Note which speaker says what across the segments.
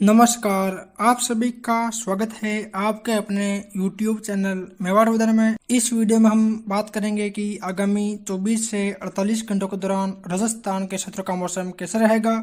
Speaker 1: नमस्कार। आप सभी का स्वागत है आपके अपने YouTube चैनल मेवाड़ वेदर में। इस वीडियो में हम बात करेंगे कि आगामी 24 से 48 घंटों के दौरान राजस्थान के क्षेत्रों का मौसम कैसा रहेगा।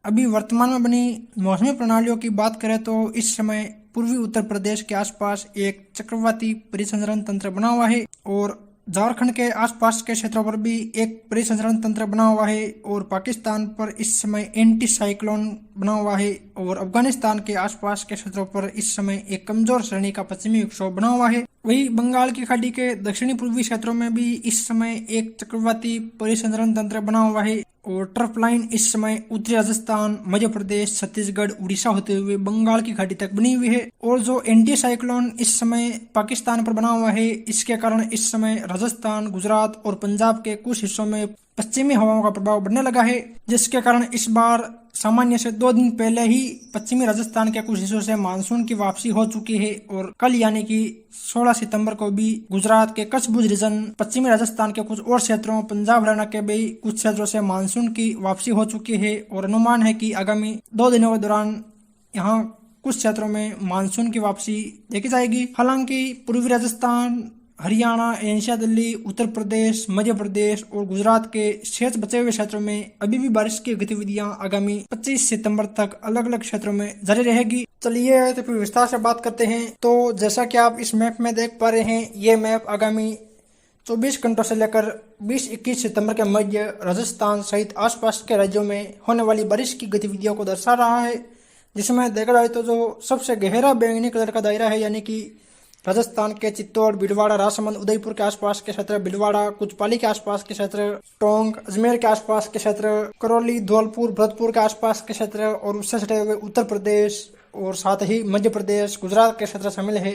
Speaker 1: अभी वर्तमान में बनी मौसमी प्रणालियों की बात करें तो इस समय पूर्वी उत्तर प्रदेश के आसपास एक चक्रवाती परिसंचरण तंत्र बना हुआ है और झारखंड के आसपास के क्षेत्रों पर भी एक परिसंचरण तंत्र बना हुआ है और पाकिस्तान पर इस समय एंटी साइक्लोन बना हुआ है और अफगानिस्तान के आसपास के क्षेत्रों पर इस समय एक कमजोर श्रेणी का पश्चिमी विक्षोभ बना हुआ है। वही बंगाल की खाड़ी के दक्षिणी पूर्वी क्षेत्रों में भी इस समय एक चक्रवाती परिसंचरण तंत्र बना हुआ है और ट्रफ लाइन इस समय उत्तरी राजस्थान, मध्य प्रदेश, छत्तीसगढ़, उड़ीसा होते हुए बंगाल की खाड़ी तक बनी हुई है। और जो एंटी साइक्लोन इस समय पाकिस्तान पर बना हुआ है, इसके कारण इस समय राजस्थान, गुजरात और पंजाब के कुछ हिस्सों में पश्चिमी हवाओं का प्रभाव बढ़ने लगा है, जिसके कारण इस बार सामान्य से 2 दिन पहले ही पश्चिमी राजस्थान के कुछ हिस्सों से मानसून की वापसी हो चुकी है और कल यानी कि 16 सितंबर को भी गुजरात के कच्छ भुज रीजन, पश्चिमी राजस्थान के कुछ और क्षेत्रों, पंजाब हरियाणा के भी कुछ क्षेत्रों से मानसून की वापसी हो चुकी है और अनुमान है कि आगामी 2 दिनों के दौरान यहाँ कुछ क्षेत्रों में मानसून की वापसी देखी जाएगी। हालांकि पूर्वी राजस्थान, हरियाणा, एनसीआर दिल्ली, उत्तर प्रदेश, मध्य प्रदेश और गुजरात के शेष बचे हुए क्षेत्रों में अभी भी बारिश की गतिविधियां आगामी 25 सितंबर तक अलग अलग क्षेत्रों में जारी रहेगी। चलिए तो फिर विस्तार से बात करते हैं। तो जैसा कि आप इस मैप में देख पा रहे हैं, ये मैप आगामी 24 घंटों से लेकर 20-21 सितंबर के मध्य राजस्थान सहित आसपास के राज्यों में होने वाली बारिश की गतिविधियों को दर्शा रहा है, जिसमें देखा जाए तो जो सबसे गहरा बैंगनी कलर का दायरा है यानी कि राजस्थान के चित्तौड़, भीलवाड़ा, राजसमंद, उदयपुर के आसपास के क्षेत्र, भीलवाड़ा, कुचपाली के आसपास के क्षेत्र, टोंक, अजमेर के आसपास के क्षेत्र, करौली, धौलपुर, भरतपुर के आसपास के क्षेत्र और उससे सटे हुए उत्तर प्रदेश और साथ ही मध्य प्रदेश, गुजरात के क्षेत्र शामिल है।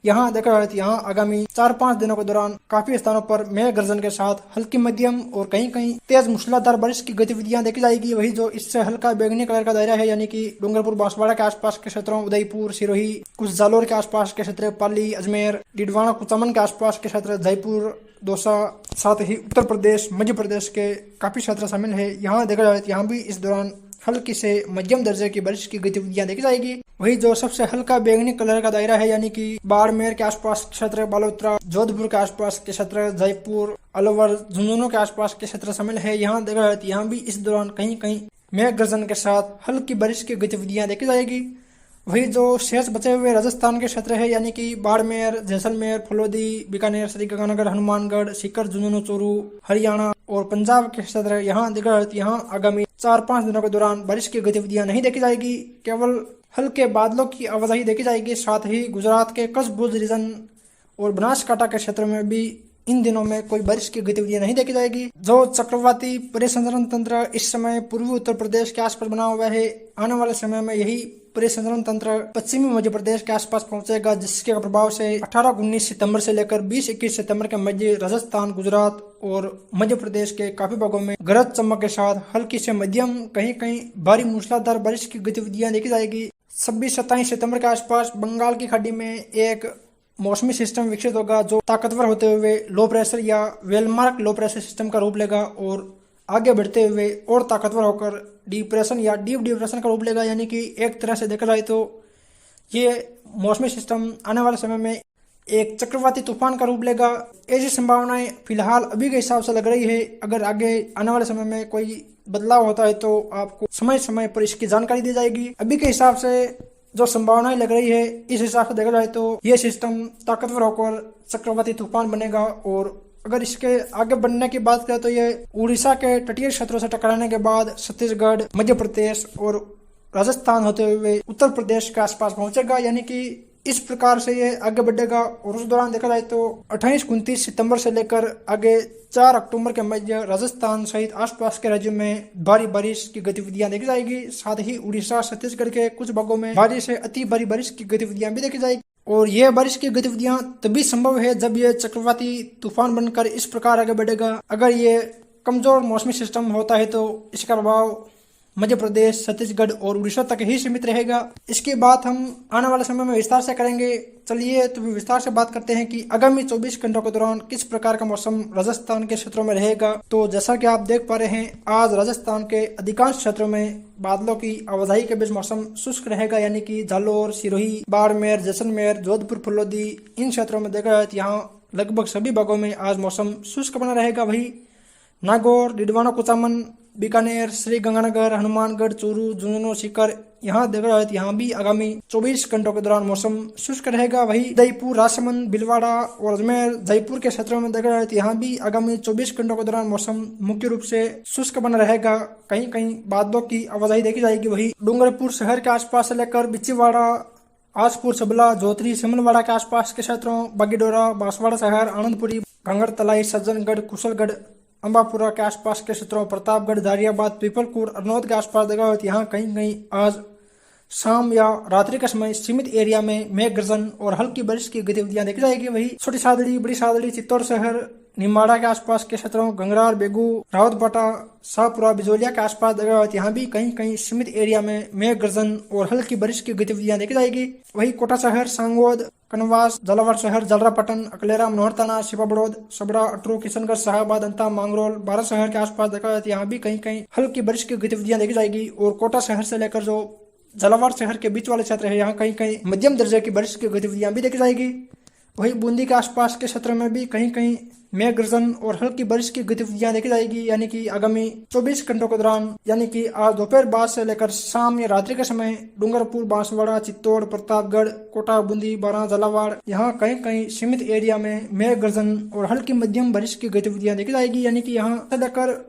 Speaker 1: यहाँ देखा जाए तो यहाँ आगामी 4-5 दिनों के दौरान काफी स्थानों पर मेघ गर्जन के साथ हल्की मध्यम और कहीं कहीं तेज मूसलाधार बारिश की गतिविधियां देखी जाएगी। वही जो इससे हल्का बैंगनी कलर का दायरा है यानी कि डूंगरपुर, बांसवाड़ा के आसपास के क्षेत्रों, उदयपुर, सिरोही, कुछ जालोर के आसपास के क्षेत्र, पाली, अजमेर, डिडवाना, कुचामन के आसपास के क्षेत्र, जयपुर, दौसा, साथ ही उत्तर प्रदेश, मध्य प्रदेश के काफी क्षेत्र शामिल है। यहाँ देखा जाए यहाँ भी इस दौरान हल्की से मध्यम दर्जे की बारिश की गतिविधियां देखी जाएगी। वही जो सबसे हल्का बैंगनी कलर का दायरा है यानी कि बाड़मेर के आसपास क्षेत्र, बालोतरा, जोधपुर के आसपास के क्षेत्र, जयपुर, अलवर, झुंझुनू के आसपास के क्षेत्र शामिल है। यहाँ देखा जाए यहाँ भी इस दौरान कहीं कहीं मेघ गर्जन के साथ हल्की बारिश की गतिविधियां देखी जाएगी। वही जो शेष बचे हुए राजस्थान के क्षेत्र है यानी कि बाड़मेर, जैसलमेर, फलोदी, बीकानेर, श्रीगंगानगर, हनुमानगढ़, सीकर, झुंझुनू, चूरू, हरियाणा और पंजाब के क्षेत्र, यहाँ देखा जाए यहाँ आगामी 4-5 दिनों के दौरान बारिश की गतिविधियां नहीं देखी जाएगी, केवल हल्के बादलों की आवाजाही देखी जाएगी। साथ ही गुजरात के कच्छ भुज रीजन और बनासकांठा के क्षेत्र में भी इन दिनों में कोई बारिश की गतिविधियां नहीं देखी जाएगी। जो चक्रवाती परिसंचरण तंत्र इस समय पूर्वी उत्तर प्रदेश के आसपास बना हुआ है, आने वाले समय में यही परिसंचरण तंत्र पश्चिमी मध्य प्रदेश के आसपास पहुंचेगा, जिसके प्रभाव से 18-19 सितंबर से लेकर 20-21 सितंबर के मध्य राजस्थान, गुजरात और मध्य प्रदेश के काफी भागों में गरज चमक के साथ हल्की से मध्यम, कहीं कहीं भारी मूसलाधार बारिश की गतिविधियां देखी जाएगी। 26-27 सितंबर के आसपास बंगाल की खाड़ी में एक मौसमी सिस्टम विकसित होगा जो ताकतवर होते हुए लो प्रेशर या वेलमार्क लो प्रेशर सिस्टम का रूप लेगा और आगे बढ़ते हुए और ताकतवर होकर डिप्रेशन या डीप डिप्रेशन का रूप लेगा। यानी कि एक तरह से देखा जाए तो ये मौसमी सिस्टम आने वाले समय में एक चक्रवाती तूफान का रूप लेगा। ऐसी संभावनाएं फिलहाल अभी के हिसाब से लग रही है। अगर आगे आने वाले समय में कोई बदलाव होता है तो आपको समय समय पर इसकी जानकारी दी जाएगी। अभी के हिसाब से जो संभावनाएं लग रही है, इस हिसाब से देखा जाए तो ये सिस्टम ताकतवर होकर चक्रवाती तूफान बनेगा और अगर इसके आगे बढ़ने की बात करें तो ये उड़ीसा के तटीय क्षेत्रों से टकराने के बाद छत्तीसगढ़, मध्य प्रदेश और राजस्थान होते हुए उत्तर प्रदेश के आसपास पहुंचेगा। यानी कि इस प्रकार से ये आगे बढ़ेगा और उस दौरान देखा जाए तो 28-29 सितंबर से लेकर आगे 4 अक्टूबर के मध्य राजस्थान सहित आसपास के राज्यों में भारी बारिश की गतिविधियां देखी जाएगी। साथ ही उड़ीसा, छत्तीसगढ़ के कुछ भागों में भारी से अति भारी बारिश की गतिविधियां भी देखी जाएगी। और यह बारिश की गतिविधियां तभी संभव है जब ये चक्रवाती तूफान बनकर इस प्रकार आगे बढ़ेगा। अगर ये कमजोर मौसमी सिस्टम होता है तो इसका प्रभाव मध्य प्रदेश, छत्तीसगढ़ और उड़ीसा तक ही सीमित रहेगा। इसकी बात हम आने वाले समय में विस्तार से करेंगे। चलिए तो विस्तार से बात करते हैं कि आगामी 24 घंटों के दौरान किस प्रकार का मौसम राजस्थान के क्षेत्रों में रहेगा। तो जैसा कि आप देख पा रहे हैं, आज राजस्थान के अधिकांश क्षेत्रों में बादलों की आवाजाही के बीच मौसम शुष्क रहेगा, यानी कि जालोर, सिरोही, बाड़मेर, जैसलमेर, जोधपुर, फुलौदी इन क्षेत्रों में देखा जाए तो यहाँ लगभग सभी भागों में आज मौसम शुष्क बना रहेगा। वही नागौर, डिडवाना, कुचामन, बीकानेर, श्री गंगानगर, हनुमानगढ़, चूरू, झुंझुनू, सीकर यहाँ देखा जाए तो यहाँ भी आगामी 24 घंटों के दौरान मौसम शुष्क रहेगा। वही उदयपुर, राजसमंद, भीलवाड़ा और अजमेर, जयपुर के क्षेत्रों में देखा जाए तो यहाँ भी आगामी 24 घंटों के दौरान मौसम मुख्य रूप से शुष्क बना रहेगा। कहीं कहीं बादलों की आवाजाही देखी जाएगी। वही डूंगरपुर शहर के आसपास से लेकर बिच्चीवाड़ा, आजपुर, सबला, जोतरी, सिमलवाड़ा के आसपास के क्षेत्रों, बागीडोरा, बांसवाड़ा शहर, आनंदपुरी, घंगरतलाई, सज्जनगढ़, कुशलगढ़, अंबापुरा के आसपास के क्षेत्रों, प्रतापगढ़, दारियाबाद, पीपलपुर, अरनौद के आसपास देखा हो तो यहाँ कहीं कहीं आज शाम या रात्रि के समय सीमित एरिया में मेघ गर्जन और हल्की बारिश की गतिविधियां देखी जाएगी। वही छोटी सादड़ी, बड़ी सादड़ी, चित्तौड़ शहर, निमाड़ा के आसपास के क्षेत्रों, गंगरार, बेगू, रावतबाटा, शाहपुरा, बिजोलिया के आसपास देखा हो तो यहाँ भी कहीं कहीं सीमित एरिया में मेघ गर्जन और हल्की बारिश की गतिविधियां देखी जाएगी। वही कोटा शहर, सांगोद, कनवास, झालावाड़ शहर, जलरापटन, अकलेरा, मनोहरताना, सिपाबड़ौद, सबड़ा, अटरू, किशनगढ़, शाहबाद, अंता, मांगरोल, बारह शहर के आसपास देखा जाए तो यहाँ भी कहीं कहीं हल्की बारिश की गतिविधियां देखी जाएगी। और कोटा शहर से लेकर जो झालावाड़ शहर के बीच वाले क्षेत्र है, यहाँ कहीं कहीं मध्यम दर्जे की बारिश की गतिविधियां भी देखी जाएगी। वही बूंदी के आसपास के क्षेत्र में भी कहीं कहीं मेघ गर्जन और हल्की बारिश की गतिविधियां देखी जाएगी, यानी कि आगामी 24 घंटों के दौरान, यानी कि आज दोपहर बाद से लेकर शाम या रात्रि के समय डूंगरपुर, बांसवाड़ा, चित्तौड़, प्रतापगढ़, कोटा, बूंदी, बारां, झालावाड़ यहाँ कहीं कहीं सीमित एरिया में मेघ गर्जन और हल्की मध्यम बारिश की गतिविधियां देखी जाएगी, यानी कि यहाँ से लेकर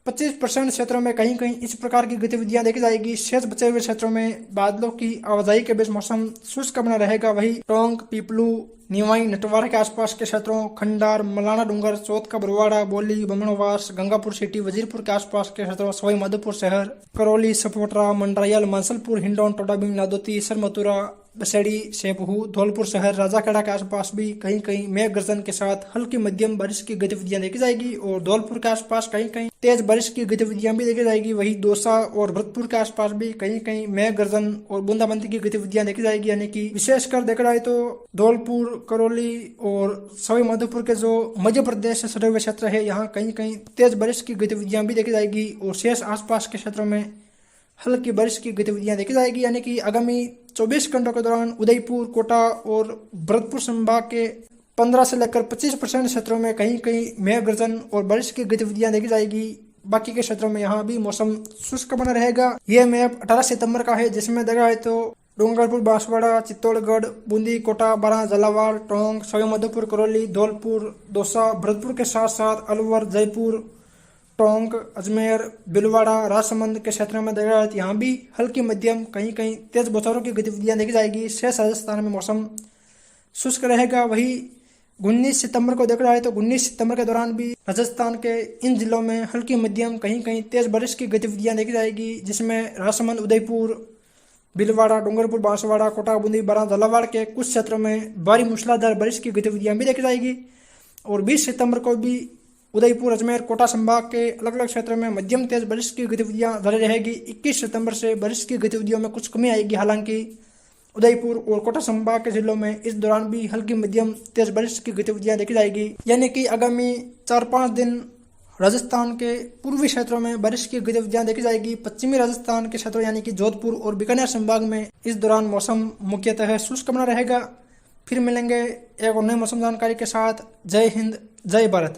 Speaker 1: 25% क्षेत्रों में कहीं कहीं इस प्रकार की गतिविधियां देखी जाएगी। शेष बचे हुए क्षेत्रों में बादलों की आवाजाही के बीच मौसम शुष्क बना रहेगा। वही टोंक, पीपलू, निवाई, नटवाड़ा के आसपास के क्षेत्रों, खंडार, मलाना डूंगर, चौथ का बरवाड़ा, बोली, बमनवास, गंगापुर सिटी, वजीरपुर के आसपास के क्षेत्रों, सवाई माधोपुर शहर, करौली, सपोटरा, मंडरायल, मानसलपुर, हिंडौन, टोडाबिंग, नादौती, सरमथुरा, बसेड़ी, सेपहू, धौलपुर शहर, राजाखेड़ा के आसपास भी कहीं कहीं मेघ गर्जन के साथ हल्की मध्यम बारिश की गतिविधियां देखी जाएगी। और धौलपुर के आसपास कहीं कहीं तेज बारिश की गतिविधियां भी देखी जाएगी। वही दौसा और भरतपुर के आसपास भी कहीं कहीं मेघ गर्जन और बूंदाबांदी की गतिविधियां देखी जाएगी, यानी कि विशेषकर देखा जाए तो धौलपुर, करौली और सवाई माधोपुर के जो मध्य प्रदेश से सटे हुए क्षेत्र है, यहाँ कहीं कहीं तेज बारिश की गतिविधियां भी देखी जाएगी। और शेष आसपास के क्षेत्रों में हल्की बारिश की गतिविधियां देखी जाएगी, यानी कि आगामी 24 घंटों के दौरान उदयपुर, कोटा और भरतपुर संभाग के 15 से लेकर 25% क्षेत्रों में कहीं कहीं मेघ गर्जन और बारिश की गतिविधियां देखी जाएगी। बाकी के क्षेत्रों में यहाँ भी मौसम शुष्क बना रहेगा। यह मैप 18 सितंबर का है, जिसमें देखा है तो डूंगरपुर, बांसवाड़ा, चित्तौड़गढ़, बूंदी, कोटा, बारां, झालावाड़, टोंक, सवाई माधोपुर, करौली, धौलपुर, दौसा, भरतपुर के साथ साथ अलवर, जयपुर, टोंक, अजमेर, भीलवाड़ा, राजसमंद के क्षेत्रों में देखा जाए तो यहाँ भी हल्की मध्यम कहीं कहीं तेज बौछारों की गतिविधियां देखी जाएगी। शेष राजस्थान में मौसम शुष्क रहेगा। वही 19 सितंबर को देखा जाए तो 19 सितंबर के दौरान भी राजस्थान के इन जिलों में हल्की मध्यम कहीं कहीं तेज बारिश की गतिविधियां देखी जाएगी, जिसमें राजसमंद, उदयपुर, भीलवाड़ा, डूंगरपुर, बांसवाड़ा, कोटा, बूंदी, बारां, झालावाड़ के कुछ क्षेत्रों में भारी मूसलाधार बारिश की गतिविधियां भी देखी जाएगी। और 20 सितंबर को भी उदयपुर, अजमेर, कोटा संभाग के अलग अलग क्षेत्रों में मध्यम तेज बारिश की गतिविधियां जारी रहेगी। 21 सितंबर से बारिश की गतिविधियों में कुछ कमी आएगी। हालांकि उदयपुर और कोटा संभाग के जिलों में इस दौरान भी हल्की मध्यम तेज बारिश की गतिविधियां देखी जाएगी, यानी कि आगामी 4-5 दिन राजस्थान के पूर्वी क्षेत्रों में बारिश की गतिविधियां देखी जाएगी। पश्चिमी राजस्थान के क्षेत्रों यानी कि जोधपुर और बीकानेर संभाग में इस दौरान मौसम मुख्यतः शुष्क बना रहेगा। फिर मिलेंगे एक और नई मौसम जानकारी के साथ। जय हिंद, जय भारत।